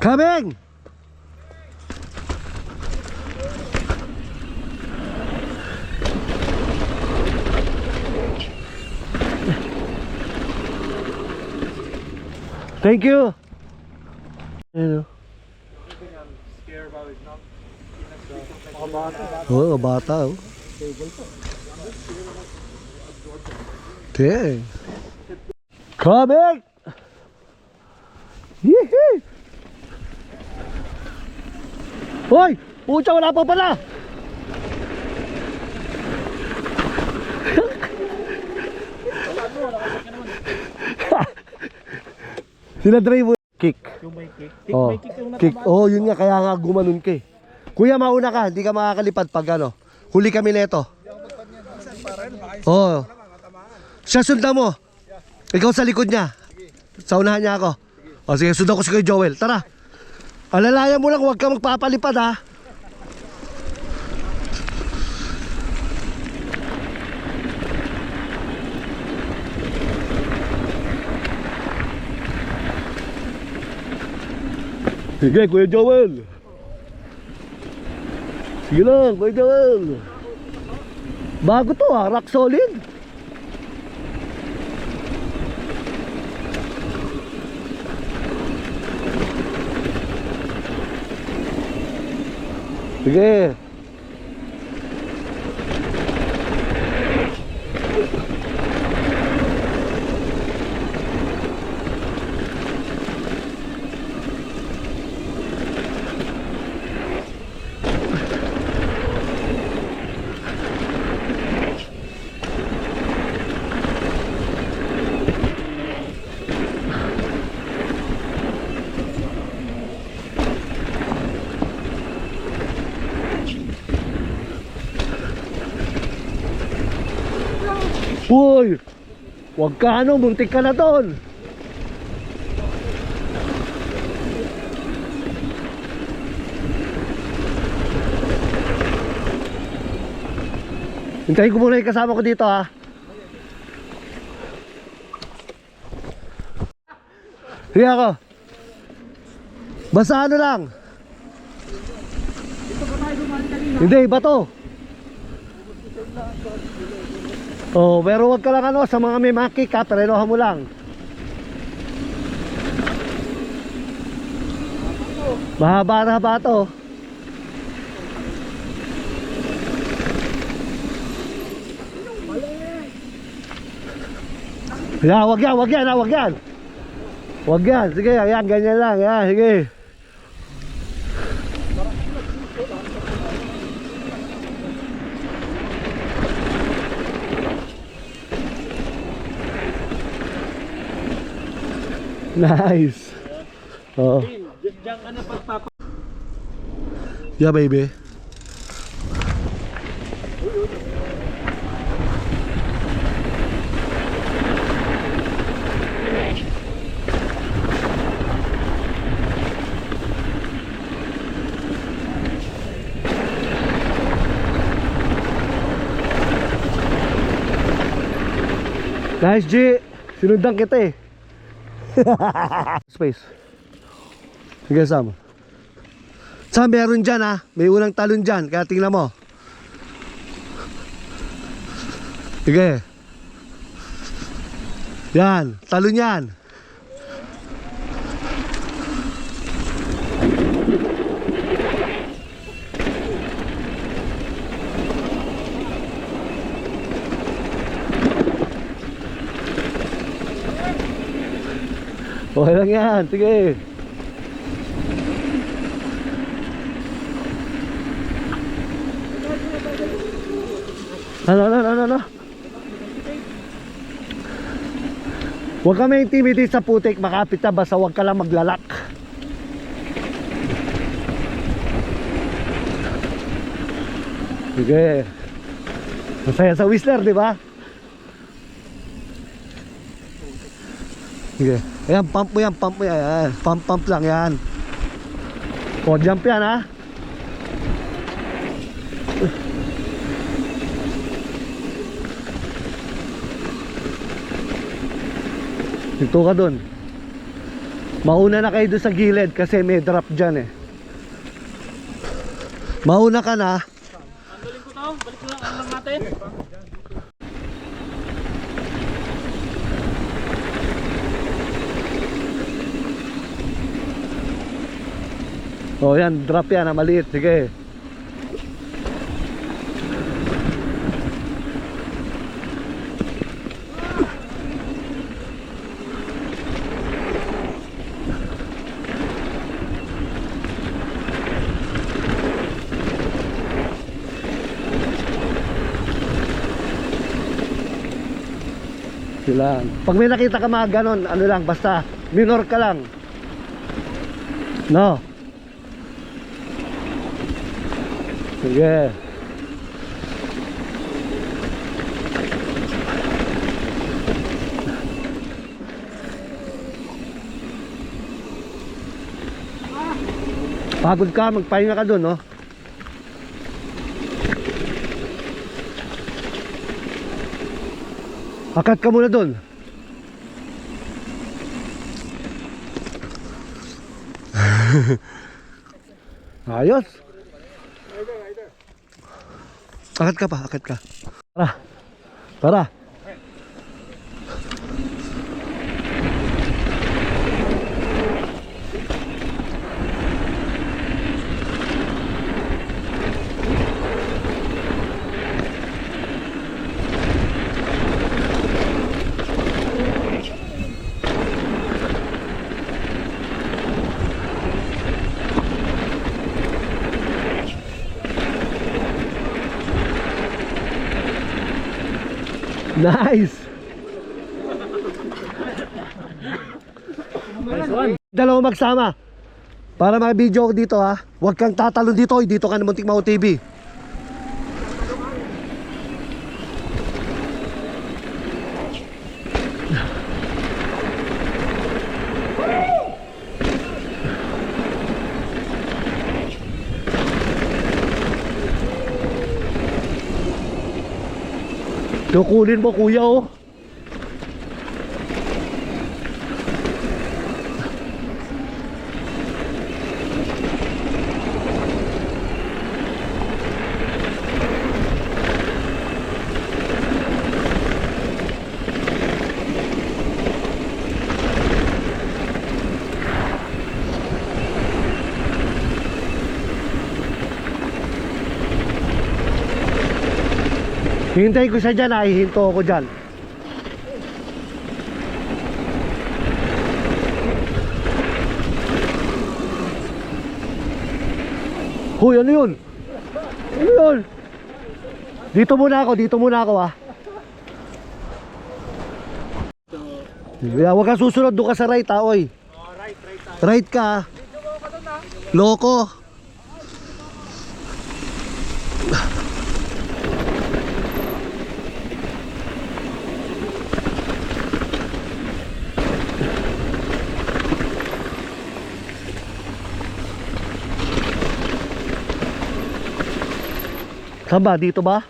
Coming! Thank you. Ano? Oo, bata oh. Dang. Coming! Yee-hee! Hoy! Pucha, wala pa pala! Sila driver kick. Yung may kick. Oh, May kick yung kick. Oh, yun nga, kaya nga gumanon ka eh. Kuya, mauna ka, hindi ka makakalipad pag ano. Huli kami neto. Oh. Siya sundan mo. Ikaw sa likod niya. Sa unahan niya ako. O sige, sundan ko si Kuya Joel. Tara. Alalayan mo lang, huwag ka magpapalipad ha. Sige, Kuya Joel. Sige lang, Kuya Joel. Bago to ha, rock solid. Sige. Uy! Huwag ka ano, muntik ka na tol. Hintayin ko muna yung kasama ko dito ha. Sige ako. Basta ano lang. Hindi, bato. Oh, pero wag ka lang ano, sa mga may makik ha, perenohan mo lang. Mahaba na ba to? Yeah, wag yan, wag yan, wag yan. Wag yan, sige, yan, ganyan lang, yan, sige. Nice. Oh. Diyan ka na pagpapa. Yeah, baby. Nice, G. Sinundan kita eh. Space. Sige, Sam. Sam, meron dyan ha. May unang talon dyan. Kaya tingnan mo. Sige. Yan. Talon yan. Okay lang yan, sige. Ano? Huwag ka may intimidate sa putik, makapit na, basta huwag ka lang maglalak. Sige. Masaya sa Whistler, di ba? Sige. Ayan, pump mo yan, ayan. Pump lang yan. O, jump yan ha. Dito ka dun. Mauna na kayo doon sa gilid kasi may drop dyan eh. Mauna ka na. Tanggalin ko to. Balik na lang natin. Oh yan, drop yan na maliit. Sige. Sila. Pag may nakita ka mga ganon, ano lang, basta minor ka lang. No. Sige. Pagod ka, magpahinga ka dun, no? Akat ka muna dun. Ayos. Akat ka pa, akat ka. Tara. Tara. Nice. Nice one. Dalawa magsama. Para maka-video ko dito ha. Huwag kang tatalon dito. Dito ka na Muntik Mau TV. Kukunin mo kuya oh. Hintayin ko siya dyan, hihinto ako dyan. Huy, ano yun? Ano yun? Dito muna ako ah. Huwag ka susunod, doon ka sa right ah, oy. Right ka ah. Loko. Saan ba? Dito ba?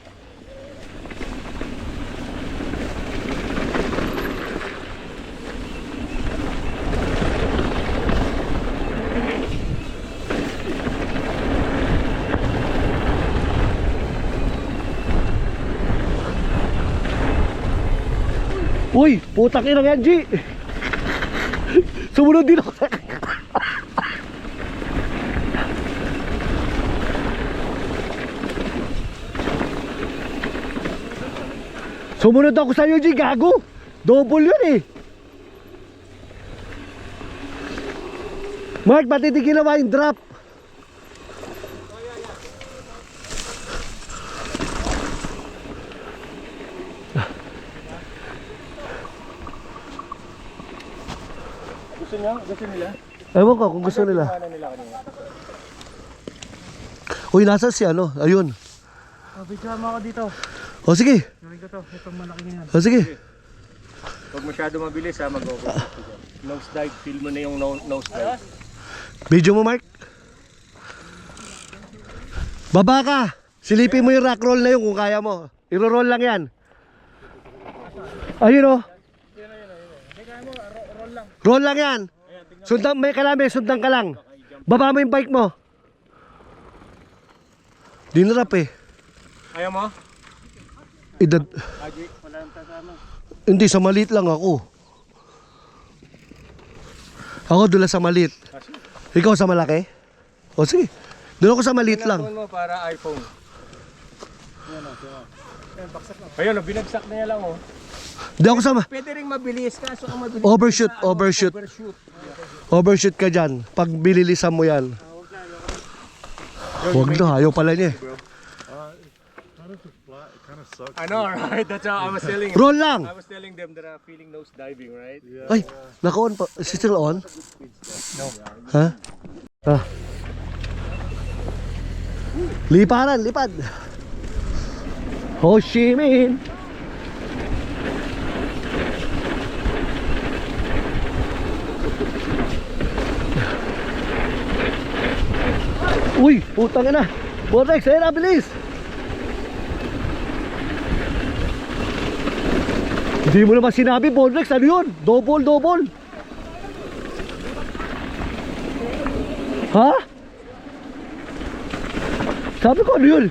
Uy! Putak ina yan, G! Sumunod din ako sa... Sumunod ako sa'yo, G, gago! Double yun eh! Mark, ba't hindi ginawa yung drop? Gusto niya? Gusto nila? Ewan ko kung gusto nila. Uy, nasa si ano? Ayun. Bigyan mo ako dito. O sige. Gawin ko to. Itong malaki na yan. O sige. Huwag masyado mabilis ha. Mag-over. Nose dive. Feel mo na yung nose dive. Video mo, Mark. Baba ka. Silipin mo yung rock roll na yun kung kaya mo. Iro-roll lang yan. Ayun o. Roll lang. Roll lang yan. Ayan, tignan sundan, may kalami, sundan ka lang. Baba mo yung bike mo. Dinarap eh. Ayaw mo? Edad. Aji, wala nang kasama. Hindi, sa maliit lang ako. Ako dula sa maliit. Ikaw sa malaki? O sige. Doon ako sa maliit lang. Mo para iPhone. Ayun, binagsak na yan lang oh. Di ako sama. Pwede ring mabilis, kaso ang mabilis. Overshoot, na, overshoot. Overshoot. Overshoot ka dyan. Pag bililisan mo yan. Huwag na, ayaw pala niya eh. I know, right? That's how I was telling Roll lang! I was telling them that I'm feeling nose diving, right? Ay, naka-on pa. Is it still on? No. Ha? Ah. Liparan, lipad. Ho Chi Minh. Uy, putang ina. Borex, ayun na, bilis. Hindi mo naman sinabi, Borex, ano yun? Double, double. Ha? Sabi ko, ano yun?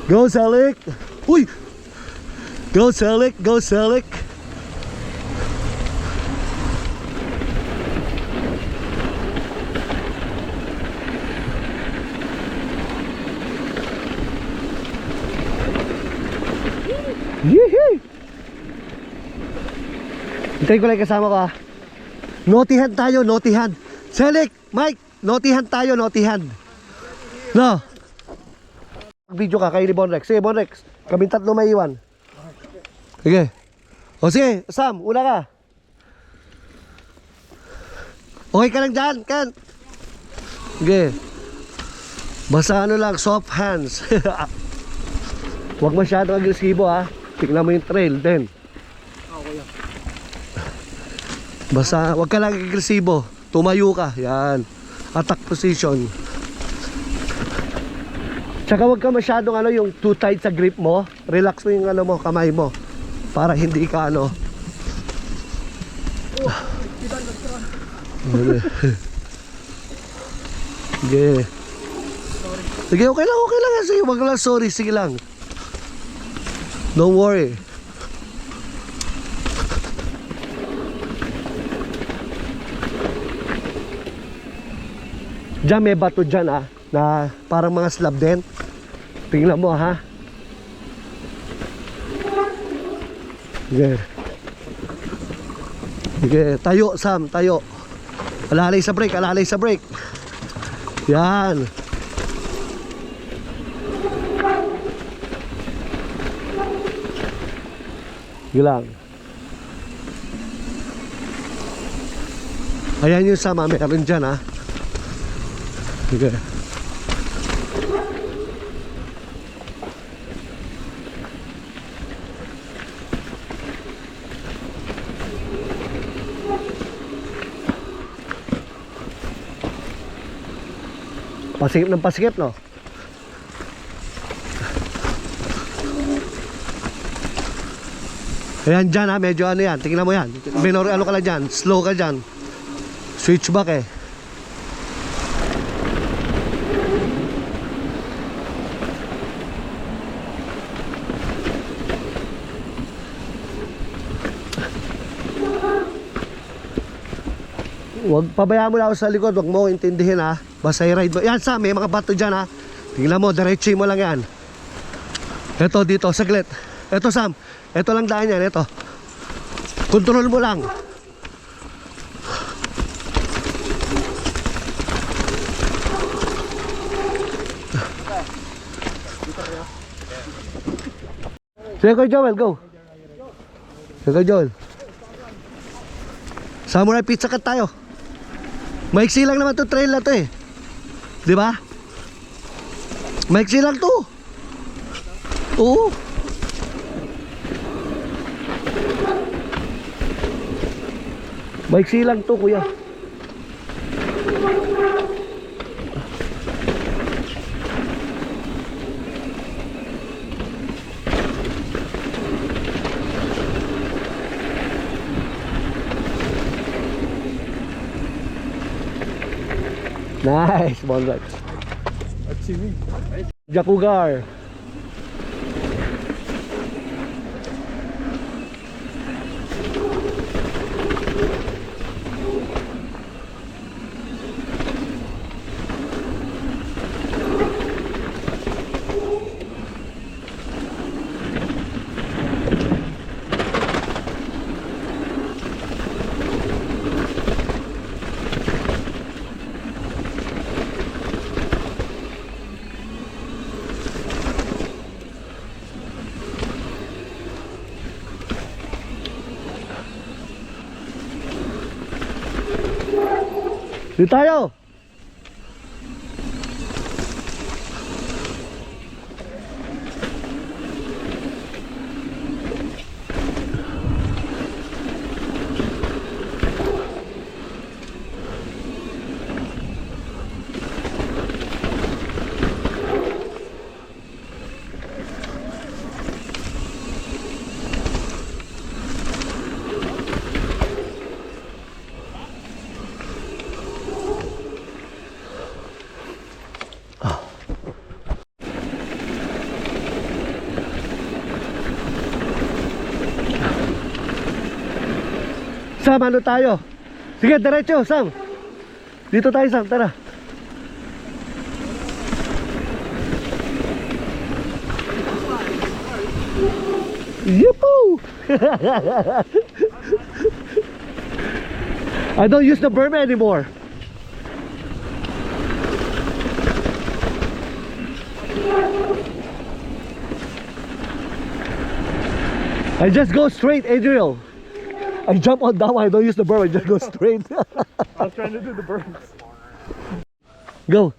Go Selick! Uy! Go Selick! Go Selick! Yee! Hintayin ko lang kasama ko ha. Notihan tayo, notihan. Selick! Mike! Notihan tayo, notihan. No! Video ka kay ni Bonrex. Sige Bonrex, kaming tatlo may iwan. Sige. O sige, Sam, una ka. Okay ka lang dyan, Ken. Sige. Basta ano lang, soft hands. Huwag masyadong agresibo ha. Tignan mo yung trail din. Basta huwag ka lang agresibo. Tumayo ka, yan. Attack position. Tsaka huwag ka masyadong ano, yung too tight sa grip mo. Relax mo yung ano mo, kamay mo. Para hindi ka ano. Sige. Sige, okay lang, okay lang. Sige, wag lang sorry, sige lang. Don't worry. Diyan may bato dyan ah, na parang mga slab din. Tingnan mo ha. Sige. Sige, tayo Sam, tayo. Alalay sa brake, alalay sa brake. Yan. Sige lang. Ayan yung sama, meron dyan ha. Sige. Pasikip ng pasikip, no? Ayan dyan ha, medyo ano yan. Tingnan mo yan. Minor ano ka lang dyan. Slow ka dyan. Switch back eh. Huwag pabayaan mo na ako sa likod. Huwag mo intindihin ha. Basta i-ride mo. Yan Sam, may mga bato dyan ha. Tingnan mo, diretso mo lang yan. Ito dito, saglit. Ito Sam, ito lang daan yan. Ito. Kontrol mo lang. Sige Kuya Joel, go. Sige Kuya Joel. Samurai Pizza Cut tayo. Maiksi lang naman to trail na to eh. Di ba? Maiksi lang to. Oo. Maiksi lang to, kuya. Nice, Bonrex. Jakugar. Dito tayo. Sam, ano tayo? Sige, diretso, Sam. Dito tayo, Sam, tara. Yippoo! I don't use the berm anymore. I just go straight, Adriel. I jump on that one, I don't use the berm, I just go straight. I was trying to do the burns. Go.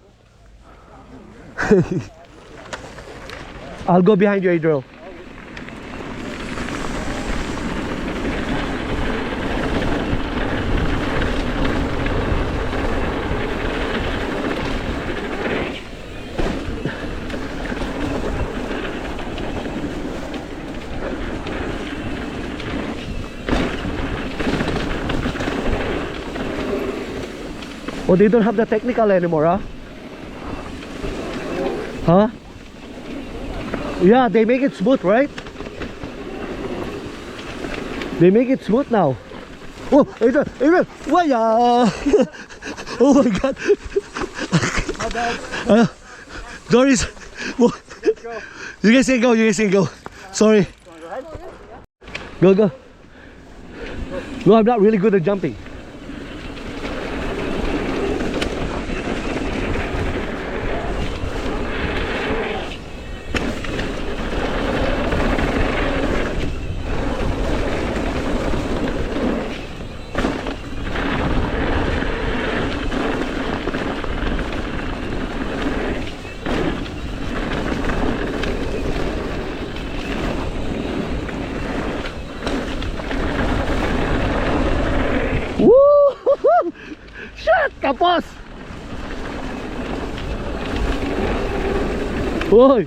I'll go behind you, Adriel. Oh, they don't have the technical anymore, huh? Huh? Yeah, they make it smooth, right? They make it smooth now. Oh, Adriel, Adriel, why? Oh my God. My bad. Doris, you guys can go, you guys can go. Sorry. Go, go. No, I'm not really good at jumping. Shit! Kapos! Uy!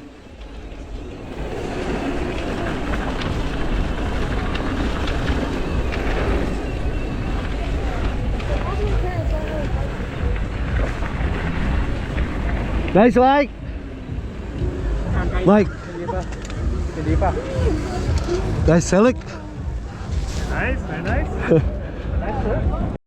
Nice, Mike! Mike! Hindi pa. Hindi pa. Nice, Selig! Nice, very nice. Nice work.